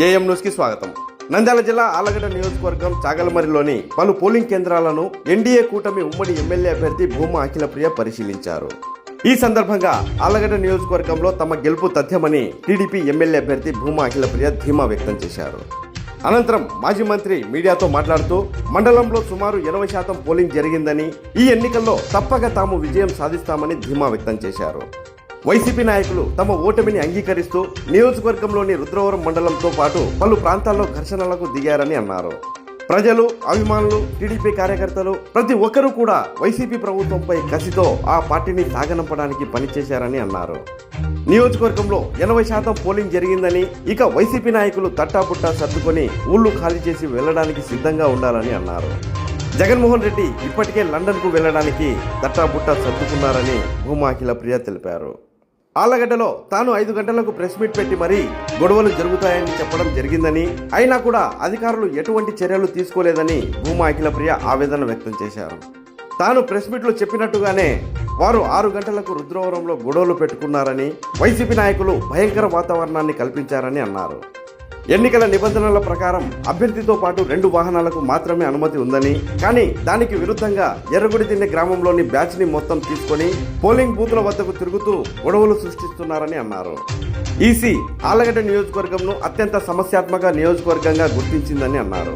AM న్యూస్కి స్వాగతం. నంద్యాల జిల్లా ఆళ్లగడ్డ నియోజకవర్గం చాగలమరిలోని పలు పోలింగ్ కేంద్రాలను ఎన్డీఏ కూటమి ఉమ్మడి ఎమ్మెల్యే అభ్యర్థి భూమా అఖిలప్రియ పరిశీలించారు. ఈ సందర్భంగా ఆళ్లగడ్డ నియోజకవర్గంలో తమ గెలుపు తథ్యమని టీడీపీ ఎమ్మెల్యే అభ్యర్థి భూమా అఖిలప్రియ ధీమా వ్యక్తం చేశారు. అనంతరం మాజీ మంత్రి మీడియాతో మాట్లాడుతూ మండలంలో సుమారు 80% పోలింగ్ జరిగిందని, ఈ ఎన్నికల్లో తప్పక తాము విజయం సాధిస్తామని ధీమా వ్యక్తం చేశారు. వైసీపీ నాయకులు తమ ఓటమిని అంగీకరిస్తూ నియోజకవర్గంలోని రుద్రవరం మండలంతో పాటు పలు ప్రాంతాల్లో ఘర్షణలకు దిగారని అన్నారు. ప్రజలు, అభిమానులు, టీడీపీ కార్యకర్తలు ప్రతి ఒక్కరూ కూడా వైసీపీ ప్రభుత్వంపై కసితో ఆ పార్టీని సాగనంపడానికి పనిచేశారని అన్నారు. నియోజకవర్గంలో 80% పోలింగ్ జరిగిందని, ఇక వైసీపీ నాయకులు తట్టాపుట్టా సర్దుకొని ఊళ్ళు ఖాళీ చేసి వెళ్లడానికి సిద్ధంగా ఉండాలని అన్నారు. జగన్మోహన్ రెడ్డి ఇప్పటికే లండన్కు వెళ్లడానికి తట్టాపుట్టా సర్దుకున్నారని భూమా అఖిలప్రియ తెలిపారు. ఆళ్లగడ్డలో తాను 5 గంటలకు ప్రెస్ మీట్ పెట్టి మరీ గొడవలు జరుగుతాయని చెప్పడం జరిగిందని, అయినా కూడా అధికారులు ఎటువంటి చర్యలు తీసుకోలేదని భూమా అఖిలప్రియ ఆవేదన వ్యక్తం చేశారు. తాను ప్రెస్ మీట్లో చెప్పినట్టుగానే వారు 6 గంటలకు రుద్రవరంలో గొడవలు పెట్టుకున్నారని, వైసీపీ నాయకులు భయంకర వాతావరణాన్ని కల్పించారని అన్నారు. ఎన్నికల నిబంధనల ప్రకారం అభ్యర్థితో పాటు 2 వాహనాలకు మాత్రమే అనుమతి ఉందని, కానీ దానికి విరుద్ధంగా ఎర్రగుడిదిన్నె గ్రామంలోని బ్యాచ్ ని మొత్తం తీసుకొని పోలింగ్ బూతుల వద్దకు తిరుగుతూ గొడవలు సృష్టిస్తున్నారని అన్నారు. ఈసీ ఆళ్లగడ్డ నియోజకవర్గంను అత్యంత సమస్యాత్మక నియోజకవర్గంగా గుర్తించిందని అన్నారు.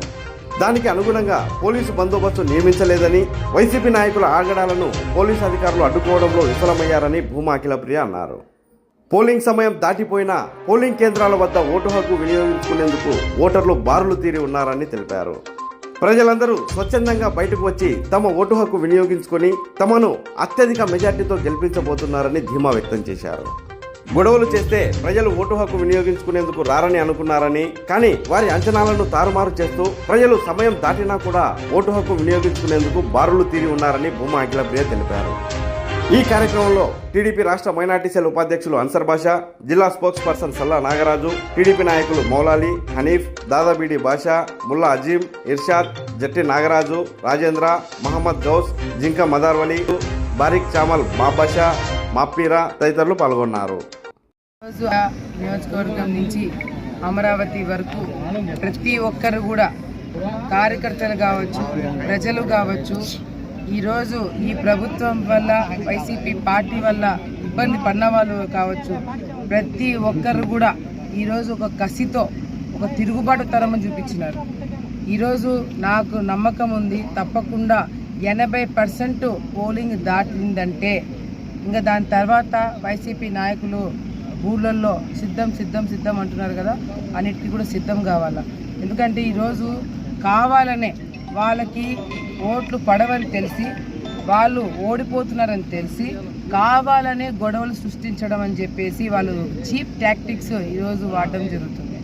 దానికి అనుగుణంగా పోలీసు బందోబస్తు నియమించలేదని, వైసీపీ నాయకుల ఆగడాలను పోలీసు అధికారులు అడ్డుకోవడంలో విఫలమయ్యారని భూమా అఖిలప్రియ అన్నారు. పోలింగ్ సమయం దాటిపోయినా పోలింగ్ కేంద్రాల వద్ద ఓటు హక్కు వినియోగించుకునేందుకు ఓటర్లు బారులు తీరి ఉన్నారని తెలిపారు. ప్రజలందరూ స్వచ్ఛందంగా బయటకు వచ్చి తమ ఓటు హక్కు వినియోగించుకొని తమను అత్యధిక మెజార్టీతో గెలిపించబోతున్నారని ధీమా వ్యక్తం చేశారు. గొడవలు చేస్తే ప్రజలు ఓటు హక్కు వినియోగించుకునేందుకు రారని అనుకున్నారని, కానీ వారి అంచనాలను తారుమారు చేస్తూ ప్రజలు సమయం దాటినా కూడా ఓటు హక్కు వినియోగించుకునేందుకు బారులు తీరి ఉన్నారని భూమా అఖిలప్రియ తెలిపారు. ఈ కార్యక్రమంలో టీడీపీ రాష్ట్ర మైనార్టీ సెల్ ఉపాధ్యక్షులు అన్సర్ బాషా, జిల్లా స్పోక్స్ పర్సన్ సల్లా నాగరాజు, టీడీపీ నాయకులు మౌలాలి, హనీఫ్, దాదాబీడి బాషా, ముల్లా అజీం, ఇర్షాద్, జట్టి నాగరాజు, రాజేంద్ర, మహమ్మద్ గౌస్, జింక మదార్వలి, బారిక్ చామల్, బాబాషా, మాప్పీరా తదితరులు పాల్గొన్నారు. నియోజకవర్గం నుంచి అమరావతి వరకు ప్రతి ఒక్కరు కూడా కార్యకర్తలు కావచ్చు, ప్రజలు కావచ్చు, ఈరోజు ఈ ప్రభుత్వం వల్ల, వైసీపీ పార్టీ వల్ల ఇబ్బంది పడిన వాళ్ళు కావచ్చు, ప్రతి ఒక్కరు కూడా ఈరోజు ఒక కసితో ఒక తిరుగుబాటు తరమని చూపించినారు. ఈరోజు నాకు నమ్మకం ఉంది, తప్పకుండా 80% పోలింగ్ దాటిందంటే ఇంకా దాని తర్వాత వైసీపీ నాయకులు ఊళ్ళల్లో సిద్ధం అంటున్నారు కదా, అన్నిటికీ కూడా సిద్ధం కావాలా. ఎందుకంటే ఈరోజు కావాలనే వాళ్ళకి ఓట్లు పడవని తెలిసి, వాళ్ళు ఓడిపోతున్నారని తెలిసి కావాలనే గొడవలు సృష్టించడం అని చెప్పేసి వాళ్ళు చీప్ టాక్టిక్స్ ఈరోజు వాడడం జరుగుతుంది.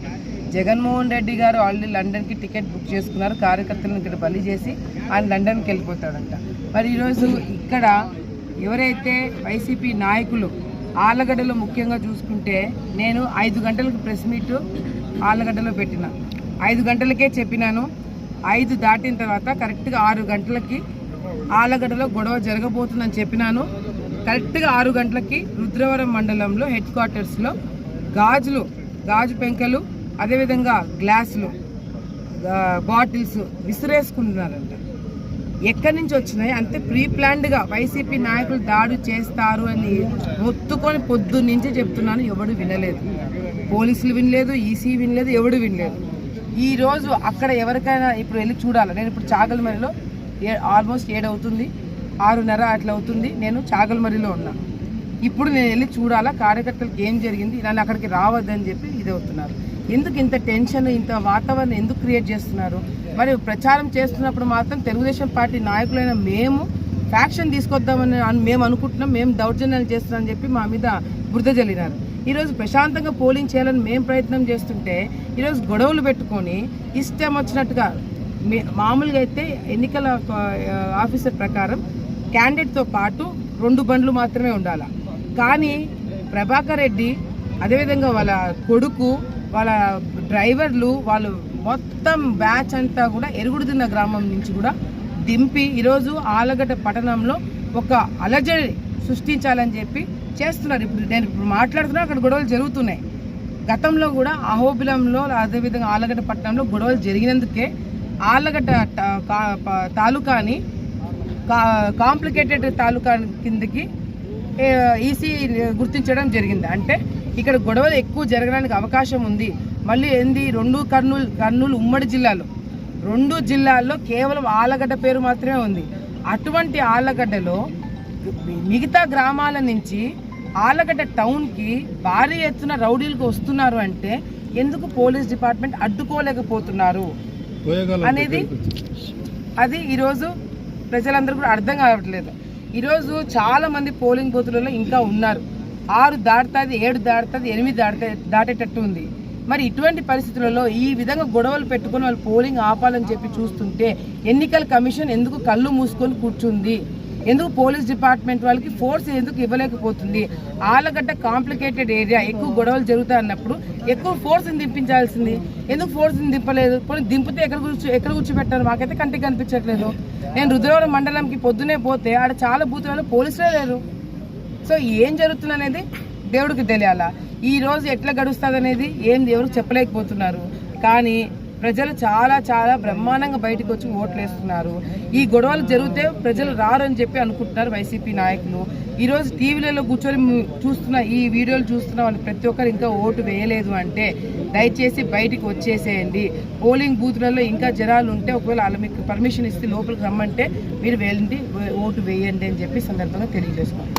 జగన్మోహన్ రెడ్డి గారు ఆల్రెడీ లండన్కి టికెట్ బుక్ చేసుకున్నారు. కార్యకర్తలను ఇక్కడ బలి చేసి ఆయన లండన్కి వెళ్ళిపోతాడంట. మరి ఈరోజు ఇక్కడ ఎవరైతే వైసీపీ నాయకులు ఆళ్లగడ్డలో ముఖ్యంగా చూసుకుంటే, నేను 5 గంటలకు ప్రెస్ మీట్ ఆళ్లగడ్డలో పెట్టిన, 5 గంటలకే చెప్పినాను. 5 దాటిన తర్వాత కరెక్ట్గా 6 గంటలకి ఆళ్లగడ్డలో గొడవ జరగబోతుందని చెప్పినాను. కరెక్ట్గా 6 గంటలకి రుద్రవరం మండలంలో హెడ్ క్వార్టర్స్లో గాజు పెంకలు, అదేవిధంగా గ్లాసులు, బాటిల్స్ విసిరేసుకుంటున్నారంట. ఎక్కడి నుంచి వచ్చినాయి అంతే ప్రీ ప్లాన్డ్గా వైసీపీ నాయకులు దాడి చేస్తారు అని మొత్తుకొని పొద్దు నుంచి చెప్తున్నాను. ఎవడు వినలేదు, పోలీసులు వినలేదు, ఈసీ వినలేదు, ఎవడు వినలేదు. ఈరోజు అక్కడ ఎవరికైనా ఇప్పుడు వెళ్ళి చూడాలి. నేను ఇప్పుడు చాగలమరిలో ఆల్మోస్ట్ 7 అవుతుంది, 6:30 అట్లా అవుతుంది. నేను చాగలమరిలో ఉన్నా. ఇప్పుడు నేను వెళ్ళి చూడాలా కార్యకర్తలకు ఏం జరిగింది, నన్ను అక్కడికి రావద్దని చెప్పి ఇది అవుతున్నారు. ఎందుకు ఇంత టెన్షన్, ఇంత వాతావరణం ఎందుకు క్రియేట్ చేస్తున్నారు? మరి ప్రచారం చేస్తున్నప్పుడు మాత్రం తెలుగుదేశం పార్టీ నాయకులైన మేము ఫ్యాక్షన్ తీసుకొద్దామని మేము అనుకుంటున్నాం, మేము దౌర్జన్యాలు చేస్తున్నామని చెప్పి మా మీద బురద జల్లినారు. ఈరోజు ప్రశాంతంగా పోలింగ్ చేయాలని మేము ప్రయత్నం చేస్తుంటే ఈరోజు గొడవలు పెట్టుకొని ఇష్టం వచ్చినట్టుగా, మామూలుగా అయితే ఎన్నికల ఆఫీసర్ ప్రకారం క్యాండిడేట్తో పాటు 2 బండ్లు మాత్రమే ఉండాలి. కానీ ప్రభాకర్ రెడ్డి, అదేవిధంగా వాళ్ళ కొడుకు, వాళ్ళ డ్రైవర్లు, వాళ్ళు మొత్తం బ్యాచ్ అంతా కూడా ఎరుగుడుదిన్న గ్రామం నుంచి కూడా దింపి ఈరోజు ఆళ్లగడ్డ పట్టణంలో ఒక అలజడి సృష్టించాలని చెప్పి చేస్తున్నారు. ఇప్పుడు నేను మాట్లాడుతున్నా, అక్కడ గొడవలు జరుగుతున్నాయి. గతంలో కూడా అహోబిలంలో అదేవిధంగా ఆలగడ్డ పట్టణంలో గొడవలు జరిగినందుకే ఆలగడ్డ తాలూకాని కాంప్లికేటెడ్ తాలూకా కిందకి ఈసీ గుర్తించడం జరిగింది. అంటే ఇక్కడ గొడవలు ఎక్కువ జరగడానికి అవకాశం ఉంది. మళ్ళీ ఏంది కర్నూలు ఉమ్మడి రెండు జిల్లాల్లో కేవలం ఆలగడ్డ పేరు మాత్రమే ఉంది. అటువంటి ఆలగడ్డలో మిగతా గ్రామాల నుంచి ఆలగడ్డ టౌన్కి భారీ ఎత్తున రౌడీలకు వస్తున్నారు అంటే ఎందుకు పోలీస్ డిపార్ట్మెంట్ అడ్డుకోలేకపోతున్నారు అనేది అది ఈరోజు ప్రజలందరూ కూడా అర్థం కావట్లేదు. ఈరోజు చాలామంది పోలింగ్ బూతులలో ఇంకా ఉన్నారు. 6 దాటుతుంది, 7 దాటుతుంది, 8 దాటేటట్టు ఉంది. మరి ఇటువంటి పరిస్థితులలో ఈ విధంగా గొడవలు పెట్టుకొని వాళ్ళు పోలింగ్ ఆపాలని చెప్పి చూస్తుంటే ఎన్నికల కమిషన్ ఎందుకు కళ్ళు మూసుకొని కూర్చుంది? ఎందుకు పోలీస్ డిపార్ట్మెంట్ వాళ్ళకి ఫోర్స్ ఎందుకు ఇవ్వలేకపోతుంది? ఆలగడ్డ కాంప్లికేటెడ్ ఏరియా, ఎక్కువ గొడవలు జరుగుతాయి అన్నప్పుడు ఎక్కువ ఫోర్స్ని దింపించాల్సింది. ఎందుకు ఫోర్స్ని దింపలేదు? పోనీ దింపితే ఎక్కడ కూర్చోబెట్టారు? మాకైతే కంటికి కనిపించట్లేదు. నేను రుద్రవరం మండలంకి పొద్దునే పోతే ఆడ చాలా బూతులలో పోలీసులే లేరు. సో ఏం జరుగుతుంది అనేది దేవుడికి తెలియాలా. ఈ రోజు ఎట్లా గడుస్తుంది అనేది ఏం దేవుడికి చెప్పలేకపోతున్నారు. కానీ ప్రజలు చాలా బ్రహ్మాండంగా బయటకు వచ్చి ఓట్లు వేస్తున్నారు. ఈ గొడవలు జరిగితే ప్రజలు రారు అని చెప్పి అనుకుంటున్నారు వైసీపీ నాయకులు. ఈరోజు టీవీలలో కూర్చొని చూస్తున్న ఈ వీడియోలు చూస్తున్న వాళ్ళు ప్రతి ఒక్కరు ఇంకా ఓటు వేయలేదు అంటే దయచేసి బయటికి వచ్చేసేయండి. పోలింగ్ బూత్లలో ఇంకా జనాలు ఉంటే ఒకవేళ వాళ్ళు మీకు పర్మిషన్ ఇస్తే లోపలికి రమ్మంటే మీరు వెళ్ళండి, ఓటు వేయండి అని చెప్పి సందర్భంగా తెలియజేసుకోండి.